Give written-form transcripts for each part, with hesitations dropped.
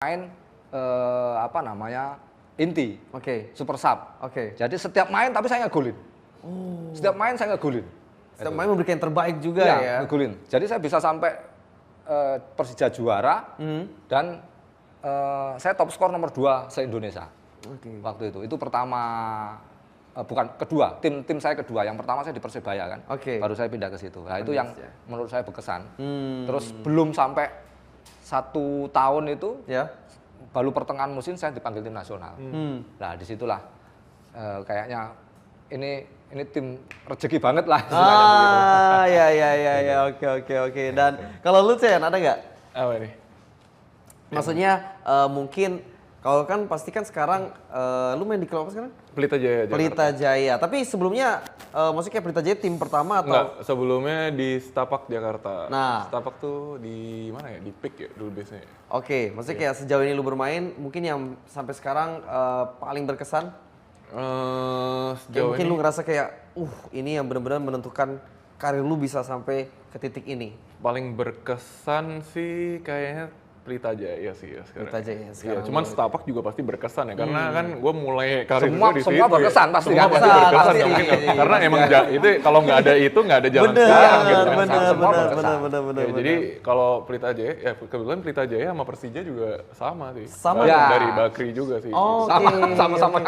main apa namanya inti, super sub. Jadi setiap main tapi saya ngegolin. Setiap main saya ngegolin. Setiap main memberikan yang terbaik juga ya. Ngegolin. Jadi saya bisa sampai Persija juara dan saya top skor nomor 2 se-Indonesia. Waktu itu pertama bukan kedua, tim saya kedua. Yang pertama saya di Persebaya kan. Baru saya pindah ke situ. Nah, itu yang menurut saya berkesan. Terus belum sampai 1 tahun itu baru pertengahan musim saya dipanggil tim nasional. Nah, disitulah kayaknya ini tim rezeki banget lah. Oke. Dan kalau lu Chen, ada nggak? Apa nih? Maksudnya mungkin kalau kan pasti kan sekarang lu main di klub apa sekarang? Pelita Jaya. Pelita Jaya. Tapi sebelumnya maksudnya kayak Pelita Jaya tim pertama atau? Enggak, sebelumnya di Setapak Jakarta. Nah, Setapak tuh di mana ya? Di PIK ya dulu base-nya. Maksudnya kayak sejauh ini lu bermain, mungkin yang sampai sekarang paling berkesan? Sejauh mungkin ini, lu ngerasa kayak, ini yang benar-benar menentukan karir lu bisa sampai ke titik ini. paling berkesan sih kayaknya Pelita Jaya sih ya sekarang. Pelita Jaya sekarang. Iya, cuman Setapak juga pasti berkesan ya, karena kan gue mulai karir Semua gue di situ. semua berkesan ya. pasti Semua kan? pasti berkesan Pasti, ya, mungkin iya. karena emang itu kalau nggak ada itu nggak ada jalan sekarang gitu kan. Bener. Jadi kalau Pelita Jaya, ya kebetulan Pelita Jaya sama Persija juga sama sih. Sama ya? Dari Bakri juga sih. Sama-sama. Sama-sama.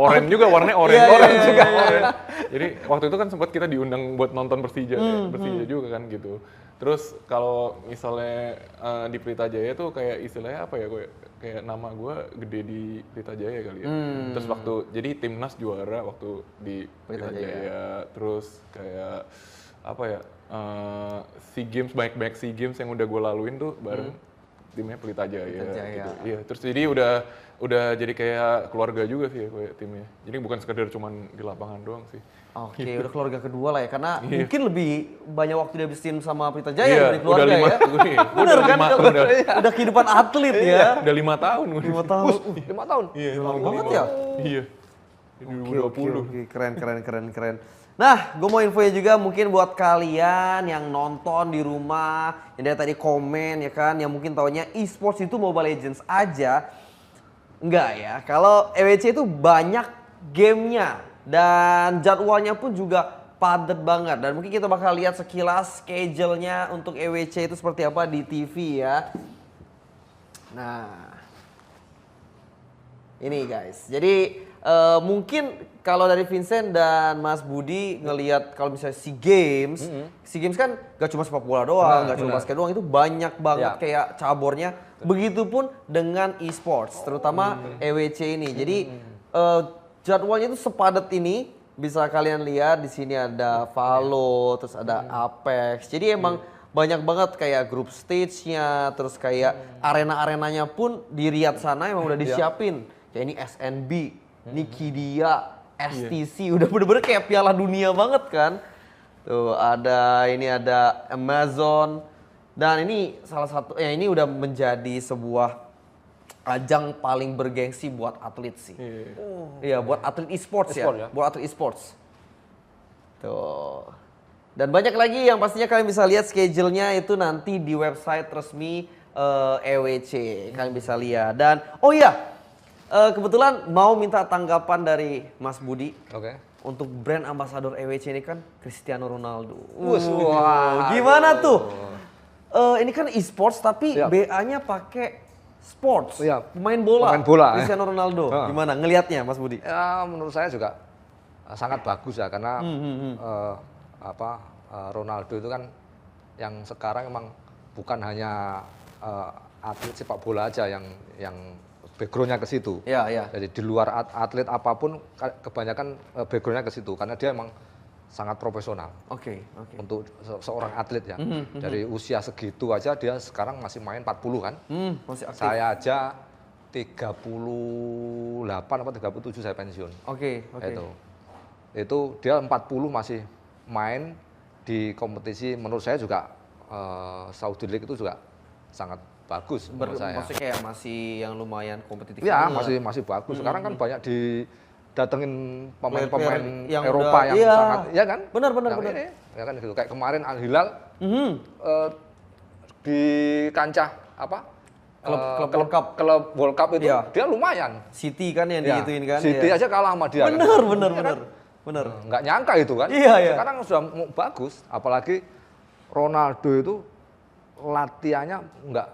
Oranye juga, warnanya oranye. Iya, Oranye iya, juga. iya. Oranye. Jadi waktu itu kan sempat kita diundang buat nonton Persija, Persija juga kan gitu. Terus kalau misalnya di Pelita Jaya tuh kayak istilahnya apa ya, kayak nama gue gede di Pelita Jaya kali ya. Terus waktu jadi timnas juara waktu di Pelita Jaya. Terus kayak apa ya, SEA Games, banyak SEA Games yang udah gue laluin tuh bareng timnya Pelita Jaya. Gitu. Iya, terus jadi udah jadi kayak keluarga juga sih ya kayak timnya. Jadi bukan sekedar cuman di lapangan doang sih. Udah keluarga kedua lah ya, karena mungkin lebih banyak waktu dihabisin sama Pelita Jaya Iya, dari keluarga udah 5 ya. Bener kan, udah kehidupan atlet ya. Udah 5 tahun. 5 tahun. 5 tahun. Iya, lama banget ya. Iya. Oke, keren. Nah, gue mau infonya juga mungkin buat kalian yang nonton di rumah, yang dari tadi komen ya kan, yang mungkin taunya e-sports itu Mobile Legends aja. Enggak ya, kalau EWC itu banyak gamenya dan jadwalnya pun juga padat banget. Dan mungkin kita bakal lihat sekilas schedule-nya untuk EWC itu seperti apa di TV ya. Nah, ini guys, jadi mungkin kalau dari Vincent dan Mas Budi ngelihat kalau misalnya SEA Games, SEA Games kan gak cuma sepak bola doang, gak cuma basket doang, itu banyak banget kayak cabornya. Begitupun dengan e-sports, terutama EWC ini. Jadi jadwalnya itu sepadat ini, bisa kalian lihat di sini ada Valo, terus ada Apex. Jadi emang banyak banget kayak group stage-nya, terus kayak arena-arenanya pun di Riyadh sana emang udah disiapin. Kayak ini SNB, Nikidia, STC, udah bener-bener kayak Piala Dunia banget kan. Tuh ini ada Amazon, dan ini salah satu, ini udah menjadi sebuah ajang paling bergengsi buat atlet sih. Iya, buat atlet e-sports ya, buat atlet e-sports. Tuh. Dan banyak lagi yang pastinya kalian bisa lihat schedule-nya itu nanti di website resmi EWC. Kalian bisa lihat. Dan kebetulan mau minta tanggapan dari Mas Budi. Untuk brand ambassador EWC ini kan Cristiano Ronaldo. Gimana tuh? Ini kan e-sports tapi BA-nya pakai sports. Pemain bola. Cristiano Ronaldo. Gimana ngelihatnya Mas Budi? Ya, menurut saya juga sangat bagus ya, karena Ronaldo itu kan yang sekarang emang bukan hanya atlet sepak bola aja yang background-nya ke situ. Jadi di luar atlet apapun kebanyakan background-nya ke situ, karena dia emang sangat profesional. Untuk seorang atlet ya. Dari usia segitu aja dia sekarang masih main 40 kan. Masih aktif. Saya aja 38 atau 37 saya pensiun. Itu dia 40 masih main di kompetisi, menurut saya juga Saudi League itu juga sangat bagus menurut saya. Maksudnya kayak masih yang lumayan kompetitif. Ya, masih bagus. Sekarang kan banyak didatengin pemain-pemain yang Eropa udah, yang sangat, ya kan? Benar. Ini, ya kan gitu. Kayak kemarin Al Hilal di kancah klub World Cup itu dia lumayan. City kan yang diituin kan. City aja kalah sama dia. Bener. Nggak nyangka itu kan. Sekarang sudah bagus, apalagi Ronaldo itu latihannya nggak,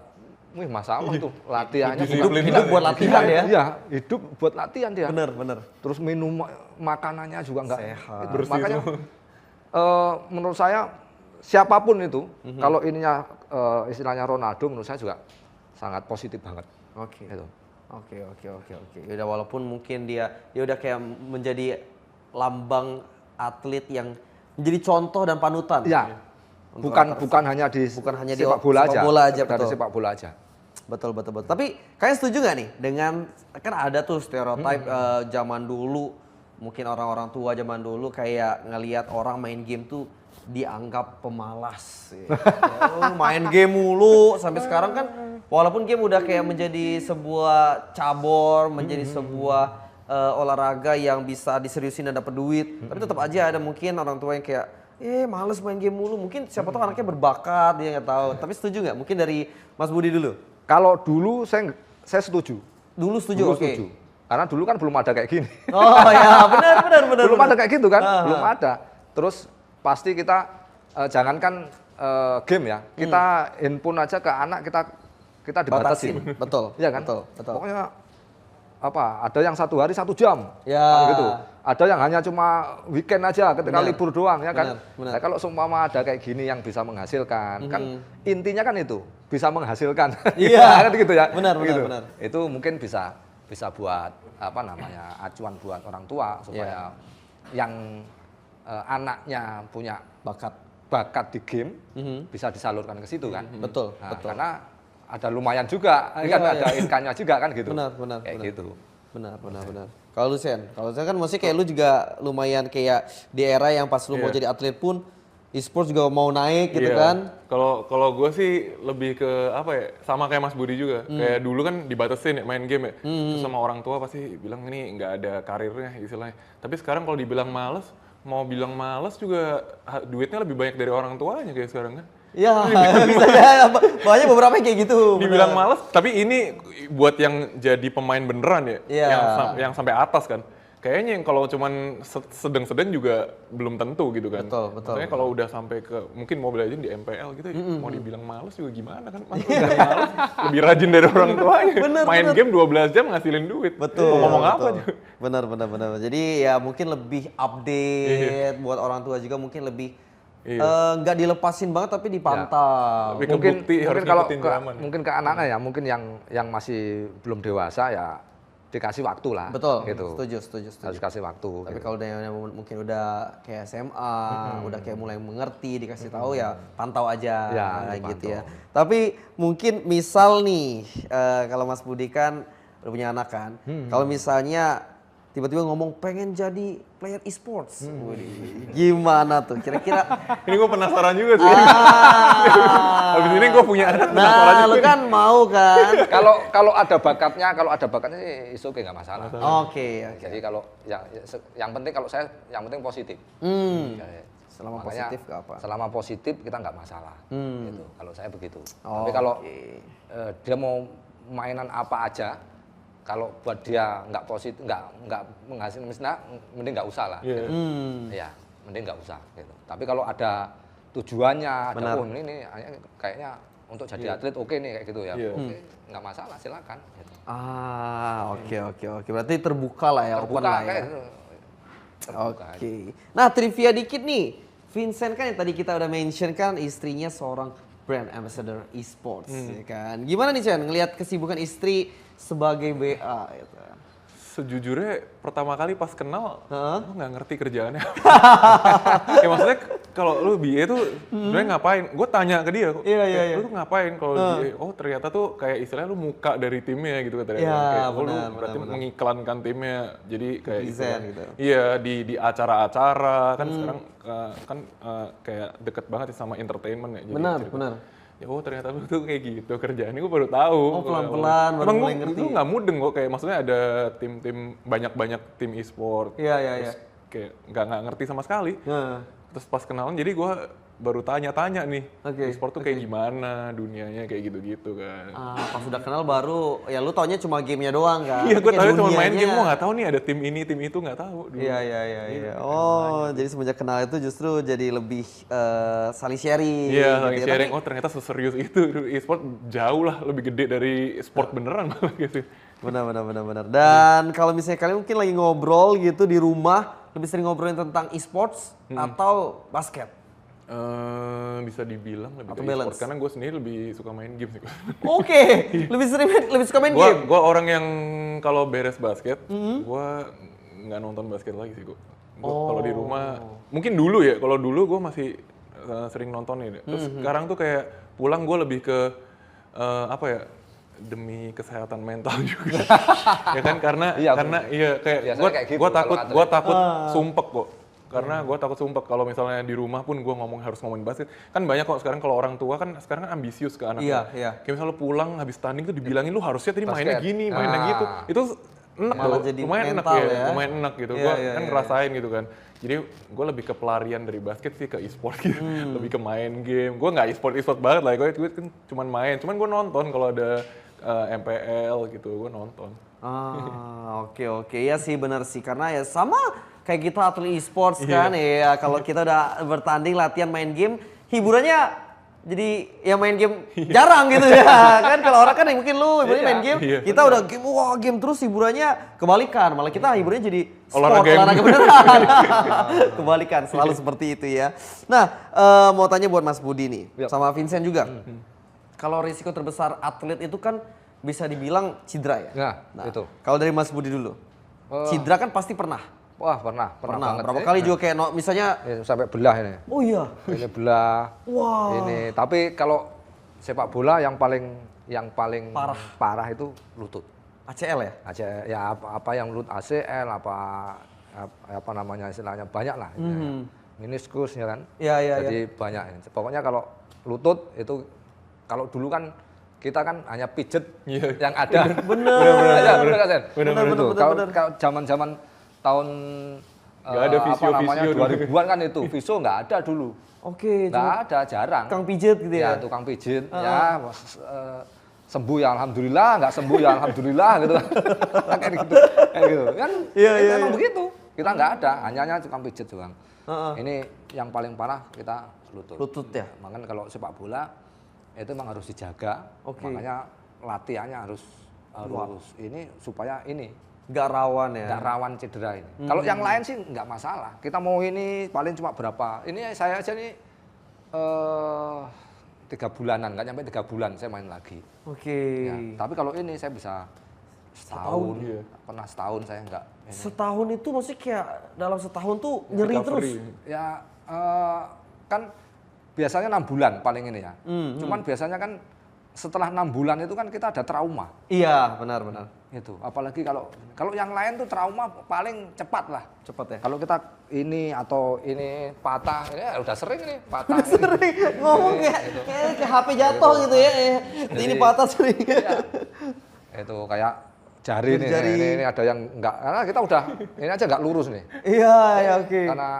tuh latihannya hidup buat latihan ya. Iya, hidup buat latihan dia. Bener. Terus minum makanannya juga nggak sehat. Makanya menurut saya siapapun itu kalau ininya istilahnya Ronaldo menurut saya juga sangat positif banget. Oke. Udah walaupun mungkin dia udah kayak menjadi lambang atlet yang menjadi contoh dan panutan. Iya. Bukan hanya di sepak bola aja. Dari sepak bola aja. Betul. Tapi kalian setuju nggak nih dengan kan ada tuh stereotype zaman dulu, mungkin orang-orang tua zaman dulu kayak ngelihat orang main game tuh dianggap pemalas. Main game mulu sampai sekarang kan walaupun game udah kayak menjadi sebuah cabur, menjadi sebuah olahraga yang bisa diseriusin dan dapat duit, tapi tetap aja ada mungkin orang tua yang kayak males main game mulu. Mungkin siapa tahu anaknya berbakat, dia nggak tahu. Tapi setuju nggak? Mungkin dari Mas Budi dulu. Kalau dulu saya setuju. Dulu setuju, oke. Setuju. Karena dulu kan belum ada kayak gini. Oh ya, benar. Belum ada kayak gitu kan? Belum ada. Terus pasti kita jangankan game ya, kita handphone aja ke anak kita dibatasin. Betul. Iya kan? Betul. Pokoknya ada yang 1 hari 1 jam, gitu. Ada yang hanya cuma weekend aja ketika libur doang, ya kan. Benar. Nah, kalau seumpama ada kayak gini yang bisa menghasilkan, kan intinya kan itu bisa menghasilkan. Iya. Kan gitu ya. Benar. Itu mungkin bisa buat acuan buat orang tua supaya yang anaknya punya bakat di game bisa disalurkan ke situ kan. Betul. Karena ada lumayan juga, kan ada income-nya juga kan gitu. Benar. Gitu. Benar. Kalau lu Sen kan maksudnya kayak lu juga lumayan kayak di era yang pas lu mau jadi atlet pun e-sport juga mau naik gitu kan. Kalau gue sih lebih ke sama kayak Mas Budi juga. Kayak dulu kan dibatasin ya main game ya. Terus sama orang tua pasti bilang ini nggak ada karirnya istilahnya. Tapi sekarang kalau dibilang males, mau bilang males juga duitnya lebih banyak dari orang tuanya kayak sekarang kan. Iya, banyak beberapa yang kayak gitu. Dibilang males, tapi ini buat yang jadi pemain beneran ya, yang sampai atas kan. Kayaknya yang kalau cuman sedang-sedang juga belum tentu gitu kan. Betul. Makanya kalau udah sampai ke mungkin Mobile Legends di MPL gitu, mau dibilang males juga gimana kan? Males, lebih rajin dari orang tuanya. Main game 12 jam ngasilin duit. Betul. Mau ngomong apa juga? Benar. Jadi ya mungkin lebih update buat orang tua juga, mungkin lebih nggak dilepasin banget tapi dipantau. Mungkin ke anak-anak ya, mungkin yang masih belum dewasa ya dikasih waktu lah. Betul. Gitu. Setuju. Harus dikasih waktu. Tapi kalau yang mungkin udah kayak SMA, udah kayak mulai mengerti, dikasih tahu ya pantau aja gitu ya. Tapi mungkin misal nih kalau Mas Budi kan udah punya anak kan, kalau misalnya tiba-tiba ngomong pengen jadi player e-sports, gimana tuh kira-kira? Ini gue penasaran juga sih. Habis ini gue punya anak penasaran juga. Lu kan mau kan? Kalau ada bakatnya sih itu nggak masalah. Oke. Jadi kalau yang penting kalau saya yang penting positif. Selama positif nggak apa? Selama positif kita nggak masalah. Gitu. Kalau saya begitu. Tapi kalau dia mau mainan apa aja, kalau buat dia nggak positif, nggak menghasilkan, mending nggak usah lah. Gitu. Ya, mending nggak usah. Gitu. Tapi kalau ada tujuannya, ini kayaknya untuk jadi atlet oke nih kayak gitu ya. Oke, nggak masalah, silakan. Gitu. Oke. Berarti terbuka lah ya, open lah ya. Oke. Nah, trivia dikit nih. Vincent kan yang tadi kita udah mention kan istrinya seorang brand ambassador e-sports, ya kan. Gimana nih Chen ngelihat kesibukan istri sebagai BA gitu? Sejujurnya pertama kali pas kenal, gue nggak ngerti kerjaannya. Ya maksudnya kalau lu BA tuh sebenarnya ngapain? Gue tanya ke dia, lu tuh ngapain kalau BA? Oh ternyata tuh kayak istilahnya lu muka dari timnya gitu katanya. Kayak lu berarti mengiklankan timnya, jadi kayak gitu. Iya di acara-acara kan sekarang kan kayak deket banget sama entertainment ya. Benar. Ya ternyata lu tuh kayak gitu kerjaannya, gue baru tahu. Pelan-pelan baru mulai ngerti. Itu nggak mudeng kok, kayak maksudnya ada tim banyak tim e-sport. Iya. Kayak nggak ngerti sama sekali. Terus pas kenalan jadi gue baru tanya-tanya nih, Oke, e-sport tuh kayak gimana dunianya kayak gitu-gitu kan. Pas udah kenal baru, ya lu taunya cuma gamenya doang kan? Iya, gue Kayak taunya cuma main dunianya. game, gue nggak tahu nih ada tim ini, tim itu nggak tahu. Dulu. Iya. Oh, jadi semenjak kenal itu justru jadi lebih saling sharing. Iya, gitu saling ya. sharing. Tapi- Oh ternyata seserius itu e-sport jauh lah lebih gede dari sport beneran malah gitu. Benar. Dan kalau misalnya kalian mungkin lagi ngobrol gitu di rumah, lebih sering ngobrolin tentang e-sports atau basket? Bisa dibilang lebih Atau ke e-sport balance? karena gue sendiri lebih suka main game sih. Oke, lebih suka main game. Gue orang yang kalau beres basket, gue nggak nonton basket lagi sih gue. Kalau di rumah, mungkin dulu ya. Kalau dulu gue masih sering nonton ya. Terus sekarang tuh kayak pulang gue lebih ke apa ya? Demi kesehatan mental juga. Ya kan karena kayak Biasanya kayak gitu gue takut sumpek kok. Karena gue takut sumpek kalau misalnya di rumah pun gue harus ngomongin basket. Kan banyak kok sekarang kalau orang tua kan sekarang kan ambisius ke anaknya. Iya. Kayak misalnya lu pulang habis tanding tuh dibilangin lu harusnya tadi mainnya Basket. gini, mainnya gitu. Itu enak Malah loh, jadi lumayan enak mental ya, ya. lumayan enak gitu. Iya, Gue iya, kan iya. ngerasain gitu kan. Jadi gue lebih ke pelarian dari basket sih ke e-sport gitu. Lebih ke main game. Gue nggak e-sport banget lah. Gue kan cuman main. Cuman gue nonton kalau ada MPL gitu, gue nonton. Oke. Ya sih benar sih. Karena ya sama kayak kita atlet e-sports kan. Ya kalau kita udah bertanding, latihan, main game, hiburannya jadi ya main game jarang gitu ya. Kan kalau orang kan mungkin lu hiburannya main game, Iya. kita udah game, wah game terus hiburannya kebalikan. Malah kita hiburannya jadi sport, Olahraga yang- olahraga beneran. Kebalikan, selalu seperti itu ya. Nah, mau tanya buat Mas Budi nih, Yap. sama Vincent juga. Kalau risiko terbesar atlet itu kan bisa dibilang cedera ya? Nah, itu. Kalau dari Mas Budi dulu, cedera kan pasti pernah. Wah, pernah banget. Berapa sih. kali juga kayak misalnya, Ya, sampai belah ini. oh iya, Ini belah. wah, Ini, tapi kalau sepak bola yang paling parah itu lutut. ACL ya? Ya apa yang lutut, ACL apa namanya istilahnya banyak lah. istilahnya. Meniskus ya kan. Iya. Jadi banyak. Pokoknya kalau lutut itu kalau dulu kan kita kan hanya pijet yang ada. Bener kan, Sen? Bener. Itu. Kalau zaman-zaman tahun Nggak ada visio-visio dulu. 2000-an kan itu, visio nggak ada dulu. Oke, Nggak ada, jarang. tukang pijet gitu Ya, ya? tukang pijit. Ya, sembuh ya alhamdulillah, nggak sembuh ya alhamdulillah gitu. Kayak gitu. Kan Iya, itu iya, emang iya. begitu. Kita nggak ada, hanya tukang pijit doang. Ini yang paling parah kita lutut. Lutut ya? Makanya kalau sepak bola itu memang harus dijaga. Oke. Makanya latihannya harus ini supaya ini Nggak rawan ya? nggak rawan cedera ini. Kalau yang lain sih nggak masalah. Kita mau ini paling cuma berapa. Ini saya aja nih 3 bulanan, nggak nyampe 3 bulan saya main lagi. Oke. Ya, tapi kalau ini saya bisa setahun. Iya. Pernah setahun saya nggak. Ini. Setahun itu maksudnya kayak dalam setahun tuh nyeri terus? Recovery. Ya kan biasanya 6 bulan paling ini ya. Cuman biasanya kan setelah 6 bulan itu kan kita ada trauma. Iya, benar. Itu. Apalagi kalau yang lain tuh trauma paling cepat lah. Cepat ya? Kalau kita ini atau ini patah, ya udah sering nih patah. Sering ngomong kayak HP jatuh gitu ya. Ini patah sering. Itu kayak jari nih, Jari. ini ada yang enggak, karena kita udah ini aja enggak lurus nih. Iya, ya oke. Karena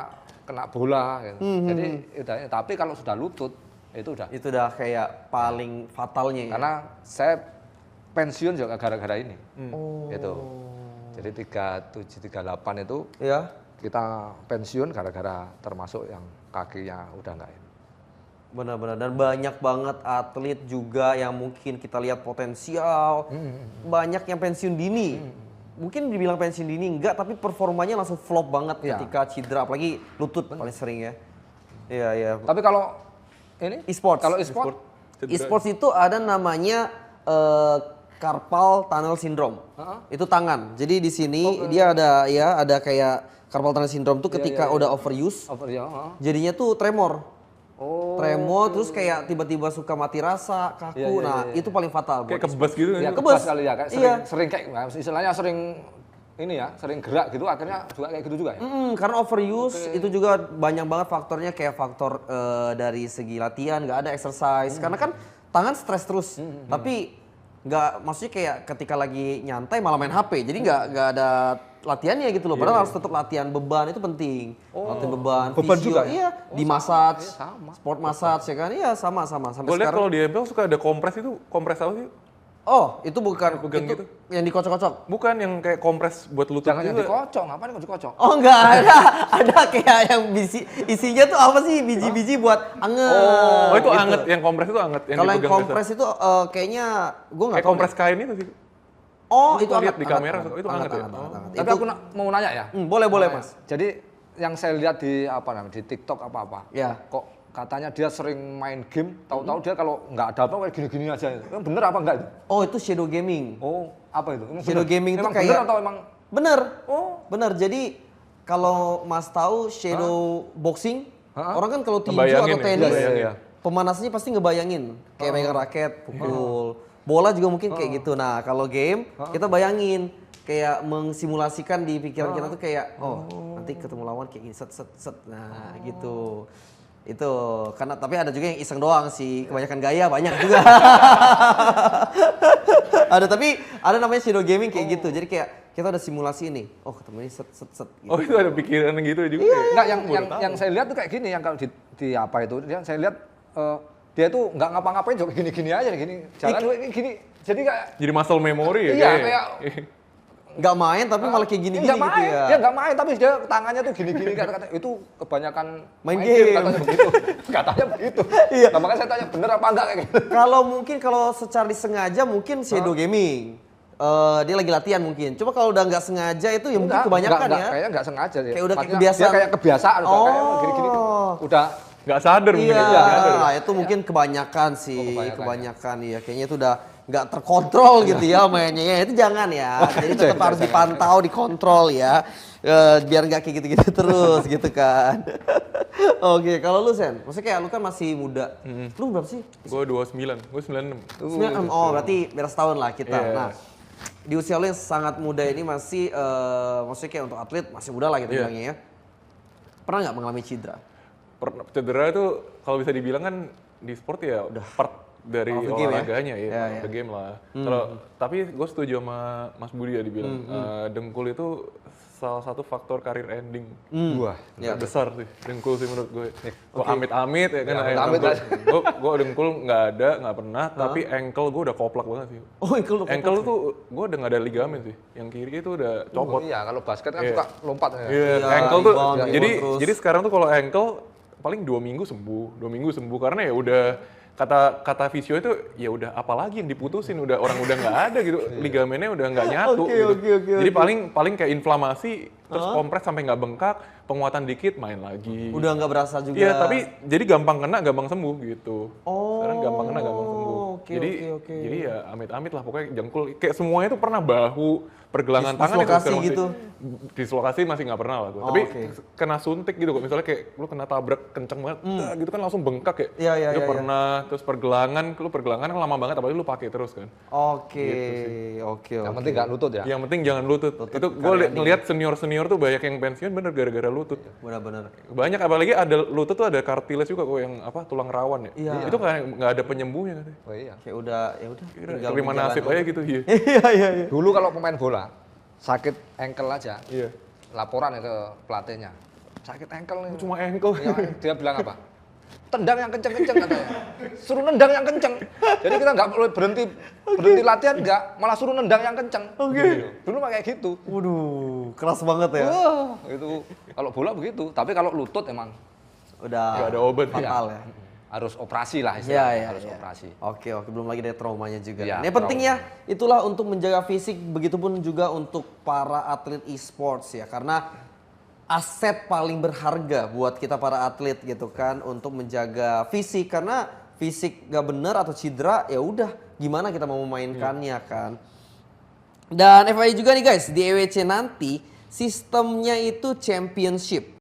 kena bola gitu. Jadi udah, tapi kalau sudah lutut itu udah. Itu udah kayak paling fatalnya ya? Karena saya pensiun juga gara-gara ini. Oh. Itu. Jadi 3738 itu Ya. kita pensiun gara-gara termasuk yang kakinya udah enggak ini. Benar-benar, dan banyak banget atlet juga yang mungkin kita lihat potensial, banyak yang pensiun dini. Mungkin dibilang pensiun dini enggak, tapi performanya langsung flop banget Iya. ketika cedera, apalagi lutut paling sering ya. Iya. Tapi kalau ini E-sports. kalau e-sport E-sports itu ada namanya carpal tunnel syndrome. Itu tangan. Jadi di sini dia ada kayak carpal tunnel syndrome tuh ketika udah overuse, over ya. jadinya tuh tremor. Oh. Tremor terus kayak tiba-tiba suka mati rasa, kaku. Iya, Nah, itu paling fatal buat Kayak kebas gitu kan? Ya Kebas. kebas kali ya, kayak Iya. sering kayak istilahnya sering ini ya, sering gerak gitu akhirnya juga kayak gitu juga ya. karena overuse itu juga banyak banget faktornya, kayak faktor dari segi latihan, nggak ada exercise. Karena kan tangan stres terus, tapi maksudnya kayak ketika lagi nyantai malah main HP. Jadi nggak ada latihannya gitu loh. Padahal harus tetap latihan beban itu penting. Latihan beban fisio, juga iya, di massage, sport massage ya kan. Iya, sama sampai Gue lihat sekarang. kalau di MPL suka ada kompres itu, kompres apa sih? Oh, itu bukan Pegang itu gitu. yang dikocok-kocok. Bukan yang kayak kompres buat lutut Jangan yang juga. dikocok, ngapain kok dikocok? Oh enggak ada kayak yang isinya tuh apa sih biji-biji buat anget. Oh itu gitu. anget, yang kompres itu anget. Kalau yang dipegang kompres itu kayaknya gue nggak kayak tahu. kompres kain itu sih. Oh Gua itu lihat anget, di kamera, itu anget ya? Tapi aku mau nanya ya. Boleh Nah, Mas. Jadi yang saya lihat di di TikTok apa-apa. Ya. Kok katanya dia sering main game, tahu-tahu dia kalau nggak ada apa kayak gini-gini aja. Emang bener apa enggak itu? Oh itu shadow gaming. Oh, apa itu? Emang Shadow bener? gaming itu Emang kayak bener atau emang bener. Bener. Jadi kalau Mas tahu shadow boxing, orang kan kalau tinju Ngebayangin atau ya, tenis, iya. pemanasannya pasti ngebayangin kayak megang raket, pukul. Bola juga mungkin kayak gitu. Nah kalau game kita bayangin kayak mengsimulasikan di pikiran kita tuh kayak nanti ketemu lawan kayak gini set. Nah gitu. Itu karena tapi ada juga yang iseng doang sih, kebanyakan gaya banyak juga. Tapi ada namanya shadow gaming kayak gitu. Jadi kayak kita udah simulasi ini. Oh, ketemu ini set gitu. Oh itu ada pikiran gitu juga. Iya, enggak yang saya lihat tuh kayak gini yang kalau di apa itu dia saya lihat dia tuh nggak ngapa-ngapain juga gini-gini aja gini. Jalan gini. Jadi kayak Jadi muscle memory ya. iya kayak Nggak main tapi malah kayak gini-gini nggak gitu main. ya. Dia nggak main tapi dia tangannya tuh gini-gini kata-kata itu kebanyakan Main game. katanya begitu. Katanya begitu. Iya. Nah, makanya saya tanya bener apa enggak kayak gitu. Kalau secara disengaja mungkin shadow gaming. Dia lagi latihan mungkin. Cuma kalau udah nggak sengaja itu ya mungkin kebanyakan enggak, ya. Kayaknya nggak sengaja dia. Kayak udah Maksudnya kebiasaan. Dia kayak kebiasaan udah kayak emang gini-gini tuh. Udah Nggak sadar mungkin. Iya, Nggak sadar. itu mungkin kebanyakan sih, kebanyakan iya. Kayaknya itu udah nggak terkontrol gitu ya mainnya. Ya, itu jangan ya. Jadi tetap harus dipantau, dikontrol ya. Biar nggak kayak gitu-gitu terus gitu kan. Oke, kalau lu Sen, maksudnya kayak lu kan masih muda. Lu berapa sih? Gue 29, gue 96. Oh, berarti beda setahun lah kita. Iya. Nah, di usia lu yang sangat muda ini masih, maksudnya kayak untuk atlet masih muda lah gitu Iya. bilangnya ya. Pernah nggak mengalami cedera? Cedera itu kalau bisa dibilang kan di sport ya udah part dari of the game ya? olahraganya ya, Ya, of the game lah. Tapi gue setuju sama Mas Budi ya dibilang dengkul itu salah satu faktor karir ending. wah. Ya. Besar sih dengkul sih menurut gue. Gue amit-amit ya kan. Ya, amit aja. Gue dengkul nggak pernah, tapi ankle gue udah koplak banget sih. Oh, ankle Ankle tuh gue udah nggak ada ligamen sih. Yang kiri itu udah copot. Iya, kalau basket kan Iya. suka lompat ya. Iya, Iya, ankle tuh. rebound terus. Jadi sekarang tuh kalau ankle paling 2 minggu sembuh karena ya udah kata fisio itu ya udah apalagi yang diputusin udah nggak ada gitu ligamennya udah nggak nyatu Oke, gitu. oke, Jadi paling kayak inflamasi terus kompres sampai nggak bengkak, penguatan dikit main lagi. Udah nggak berasa juga. Iya, tapi jadi gampang kena, gampang sembuh gitu. Oh, Sekarang gampang kena, gampang sembuh. oke, jadi oke. jadi ya amit-amit lah pokoknya jengkul kayak semuanya tuh pernah bahu, pergelangan tangan itu Dislokasi sekarang gitu? Dislokasi masih nggak pernah lah gua. Oh, Tapi oke. kena suntik gitu kok. Misalnya kayak lu kena tabrak kenceng banget, gitu kan langsung bengkak ya. Iya, iya, Itu iya, pernah, terus pergelangan kan lama banget apalagi lu pakai terus kan. Oke, oke. Yang penting nggak lutut ya. Yang penting jangan lutut. Itu gue ngeliat senior tuh banyak yang pensiun bener gara-gara lutut. Benar-benar. Banyak apalagi ada lutut tuh ada kartiles juga kok yang apa tulang rawan ya. Iya. Itu nggak ada penyembuhnya katanya. Oh iya. Kayak udah, ya udah. tinggal Terima nasib menjalani. aja gitu iya. Iya. Dulu kalau pemain bola sakit ankle aja, Iya. laporan ya ke pelatihnya. Sakit ankle nih. Cuma ankle. Ya, dia bilang apa? Tendang yang kenceng-kenceng katanya. Suruh nendang yang kenceng. Jadi kita nggak boleh berhenti latihan nggak, malah suruh nendang yang kenceng. Gitu. Dulu mah kayak gitu. Waduh, keras banget ya. Wah, itu kalau bola begitu. Tapi kalau lutut emang Udah Nggak ada obat. fatal ya. harus operasi lah Iya, istilahnya. iya, Harus iya. operasi. Oke, belum lagi dari traumanya juga. Iya, Yang pentingnya itulah untuk menjaga fisik, begitupun juga untuk para atlet e-sports ya. Karena aset paling berharga buat kita para atlet gitu kan untuk menjaga fisik, karena fisik gak bener atau cedera ya udah gimana kita mau memainkannya kan. Dan FYI juga nih guys, di EWC nanti sistemnya itu championship.